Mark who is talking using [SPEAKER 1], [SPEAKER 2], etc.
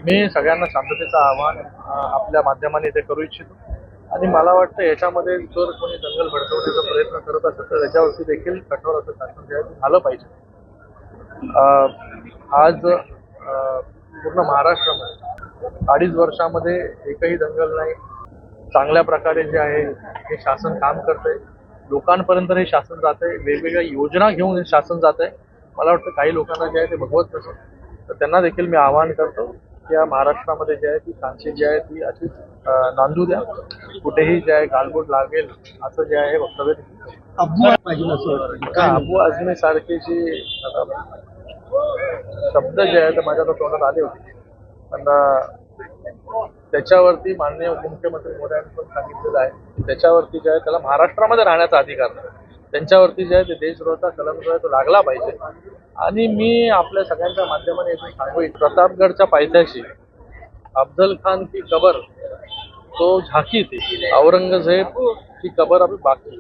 [SPEAKER 1] मी सगळ्यांना शांततेचं आवाहन आपल्या माध्यमाने इथे करू इच्छितो आणि मला वाटतं याच्यामध्ये जर कोणी दंगल भडकवण्याचा प्रयत्न करत असेल तर त्याच्यावरती देखील कठोर असं शासन जे आहे ते झालं पाहिजे. आज पूर्ण महाराष्ट्रामध्ये 2.5 वर्षामध्ये एकही दंगल नाही. चांगल्या प्रकारे जे आहे हे शासन काम करतंय, लोकांपर्यंत हे शासन जात आहे, वेगवेगळ्या योजना घेऊन हे शासन जात आहे. मला वाटतं काही लोकांना जे आहे ते भगवत नसेल तर त्यांना देखील मी आवाहन करतो की या महाराष्ट्रामध्ये जे आहे ती शांती जी आहे ती अशीच नांदू द्या. कुठेही जे आहे गालबोट लागेल असं जे आहे वक्तव्य अबू आझमी सारखी जी शब्द जे आहे ते माझ्या तोंडात आले होते, पण त्याच्यावरती माननीय उपमुख्यमंत्री मोदयांनी पण सांगितलेलं आहे की त्याच्यावरती जे आहे त्याला महाराष्ट्रामध्ये राहण्याचा अधिकार नाही. त्यांच्यावरती जे आहे ते देशद्रोहाचा कलम जो आहे तो लागला पाहिजे. आणि मी आपल्या सगळ्यांच्या माध्यमाने इथून सांगू, प्रतापगडच्या पायथ्याशी अफजल खान की कबर तो झाकी थी, औरंगजेब की कबर अभी बाकी.